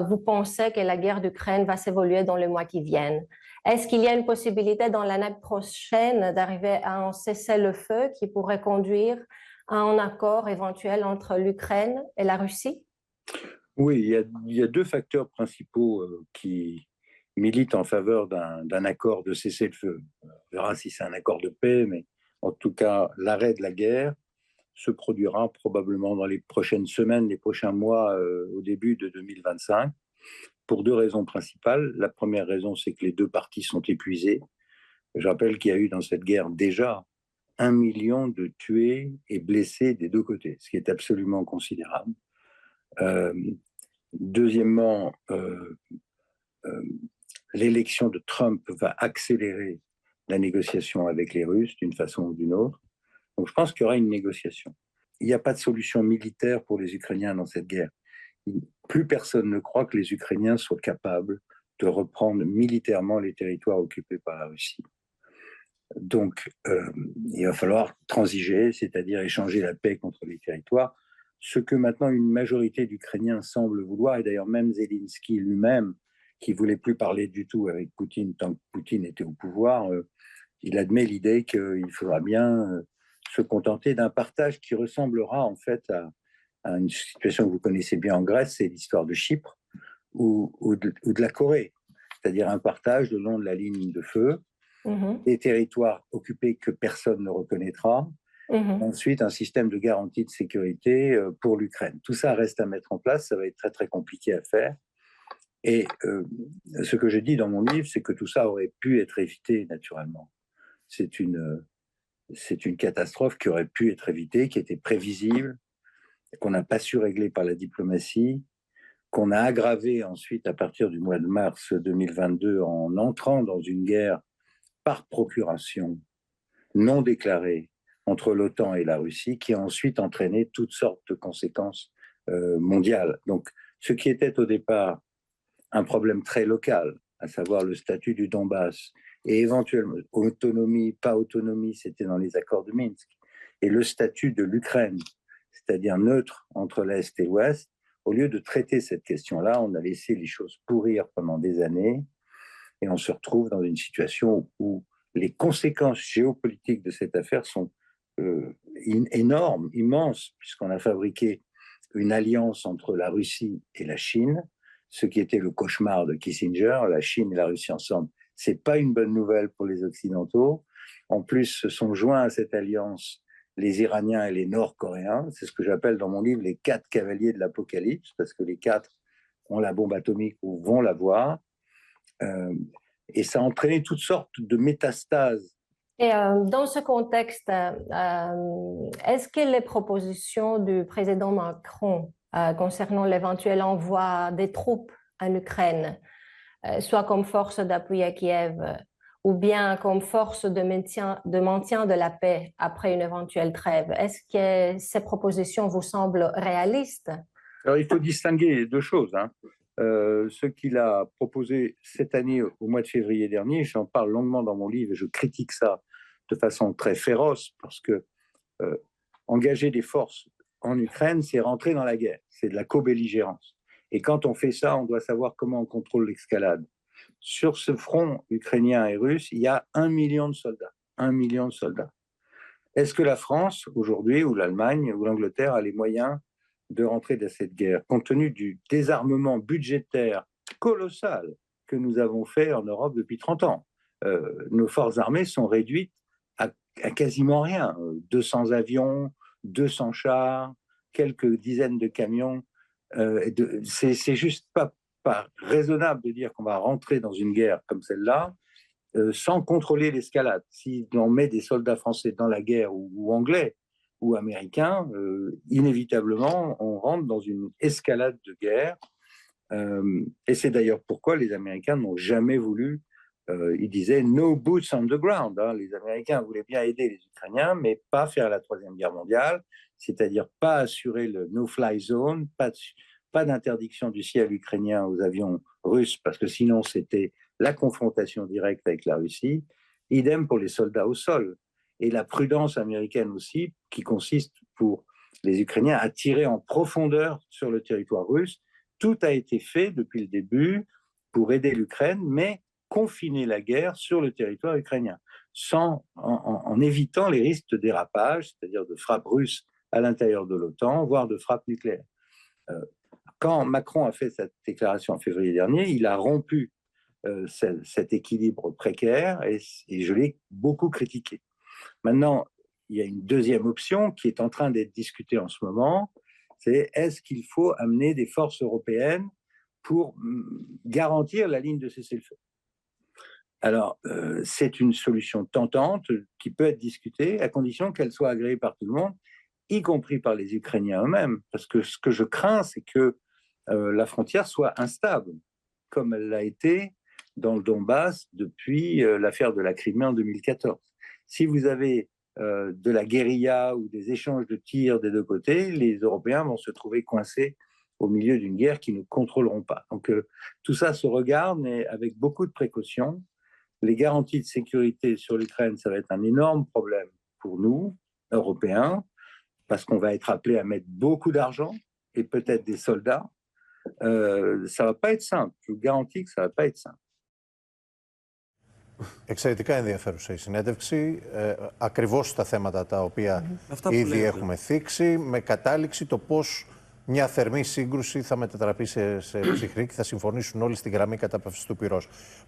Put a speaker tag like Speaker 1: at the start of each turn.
Speaker 1: vous pensez que la guerre d'Ukraine va s'évoluer dans les mois qui viennent? Est-ce qu'il y a une possibilité dans l'année prochaine d'arriver à un cessez-le-feu qui pourrait conduire à un accord éventuel entre l'Ukraine et la Russie?
Speaker 2: Oui, il y a deux facteurs principaux qui militent en faveur d'un accord de cessez-le-feu. On verra si c'est un accord de paix, mais en tout cas, l'arrêt de la guerre se produira probablement dans les prochaines semaines, les prochains mois, au début de 2025, pour deux raisons principales. La première raison, c'est que les deux parties sont épuisées. Je rappelle qu'il y a eu dans cette guerre déjà 1 million de tués et blessés des deux côtés, ce qui est absolument considérable. Deuxièmement, l'élection de Trump va accélérer la négociation avec les Russes d'une façon ou d'une autre. Donc je pense qu'il y aura une négociation. Il n'y a pas de solution militaire pour les Ukrainiens dans cette guerre. Plus personne ne croit que les Ukrainiens soient capables de reprendre militairement les territoires occupés par la Russie. Donc, il va falloir transiger, c'est-à-dire échanger la paix contre les territoires, ce que maintenant une majorité d'Ukrainiens semble vouloir, et d'ailleurs même Zelensky lui-même, qui ne voulait plus parler du tout avec Poutine tant que Poutine était au pouvoir, il admet l'idée qu'il faudra bien se contenter d'un partage qui ressemblera en fait à une situation que vous connaissez bien en Grèce, c'est l'histoire de Chypre ou de la Corée, c'est-à-dire un partage le long de la ligne de feu, des territoires occupés que personne ne reconnaîtra, ensuite un système de garantie de sécurité pour l'Ukraine. Tout ça reste à mettre en place, ça va être très très compliqué à faire. Et ce que je dis dans mon livre, c'est que tout ça aurait pu être évité naturellement. C'est une catastrophe qui aurait pu être évitée, qui était prévisible, qu'on n'a pas su régler par la diplomatie, qu'on a aggravée ensuite à partir du mois de mars 2022 en entrant dans une guerre par procuration non déclarée entre l'OTAN et la Russie, qui a ensuite entraîné toutes sortes de conséquences mondiales. Donc, ce qui était au départ un problème très local, à savoir le statut du Donbass, et éventuellement autonomie, pas autonomie, c'était dans les accords de Minsk, et le statut de l'Ukraine, c'est-à-dire neutre entre l'Est et l'Ouest, au lieu de traiter cette question-là, on a laissé les choses pourrir pendant des années, et on se retrouve dans une situation où les conséquences géopolitiques de cette affaire sont énormes, immenses, puisqu'on a fabriqué une alliance entre la Russie et la Chine, ce qui était le cauchemar de Kissinger, la Chine et la Russie ensemble. C'est pas une bonne nouvelle pour les Occidentaux. En plus, se sont joints à cette alliance les Iraniens et les Nord-Coréens. C'est ce que j'appelle dans mon livre les 4 cavaliers de l'apocalypse, parce que les 4 ont la bombe atomique ou vont l'avoir. Et ça a entraîné toutes sortes de métastases.
Speaker 1: Et dans ce contexte, est-ce que les propositions du président Macron concernant l'éventuel envoi des troupes en Ukraine, soit comme force d'appui à Kiev, ou bien comme force de maintien de la paix après une éventuelle trêve, est-ce que ces propositions vous semblent réalistes?
Speaker 2: Alors, il faut distinguer deux choses. Ce qu'il a proposé cette année, au mois de février dernier, j'en parle longuement dans mon livre et je critique ça de façon très féroce parce que engager des forces en Ukraine, c'est rentrer dans la guerre, c'est de la co-belligérance. Et quand on fait ça, on doit savoir comment on contrôle l'escalade. Sur ce front ukrainien et russe, il y a 1 million de soldats. 1 million de soldats. Est-ce que la France, aujourd'hui, ou l'Allemagne, ou l'Angleterre a les moyens de rentrer dans cette guerre, compte tenu du désarmement budgétaire colossal que nous avons fait en Europe depuis 30 ans? Nos forces armées sont réduites à quasiment rien. 200 avions, 200 chars, quelques dizaines de camions. C'est juste pas raisonnable de dire qu'on va rentrer dans une guerre comme celle-là sans contrôler l'escalade. Si on met des soldats français dans la guerre ou anglais ou américains, inévitablement, on rentre dans une escalade de guerre. Et c'est d'ailleurs pourquoi les Américains n'ont jamais voulu, ils disaient « no boots on the ground ». Les Américains voulaient bien aider les Ukrainiens, mais pas faire la Troisième Guerre mondiale, c'est-à-dire pas assurer le no-fly zone, pas d'interdiction du ciel ukrainien aux avions russes, parce que sinon c'était la confrontation directe avec la Russie. Idem pour les soldats au sol. Et la prudence américaine aussi, qui consiste pour les Ukrainiens à tirer en profondeur sur le territoire russe, tout a été fait depuis le début pour aider l'Ukraine, mais confiner la guerre sur le territoire ukrainien, en évitant les risques de dérapage, c'est-à-dire de frappe russe à l'intérieur de l'OTAN, voire de frappe nucléaire. Quand Macron a fait cette déclaration en février dernier, il a rompu cet équilibre précaire et je l'ai beaucoup critiqué. Maintenant, il y a une deuxième option qui est en train d'être discutée en ce moment, c'est est-ce qu'il faut amener des forces européennes pour garantir la ligne de cessez-le-feu. Alors, c'est une solution tentante qui peut être discutée à condition qu'elle soit agréée par tout le monde, y compris par les Ukrainiens eux-mêmes. Parce que ce que je crains, c'est que la frontière soit instable, comme elle l'a été dans le Donbass depuis l'affaire de la Crimée en 2014. Si vous avez de la guérilla ou des échanges de tirs des deux côtés, les Européens vont se trouver coincés au milieu d'une guerre qu'ils ne contrôleront pas. Donc tout ça se regarde, mais avec beaucoup de précautions. Les garanties de sécurité sur l'Ukraine, ça va être un énorme problème pour nous, Européens, parce qu'on va être appelés à mettre beaucoup d'argent et peut-être des soldats. Ça va pas être simple. Je vous garantis que ça va pas être simple.
Speaker 3: Εξαιρετικά ενδιαφέρουσα η συνέντευξη, ακριβώς στα θέματα τα οποία ήδη έχουμε θίξει, με κατάληξη το πώς μια θερμή σύγκρουση θα μετατραπεί σε ψυχρή και θα συμφωνήσουν όλοι στη γραμμή κατάπαυσης του πυρός.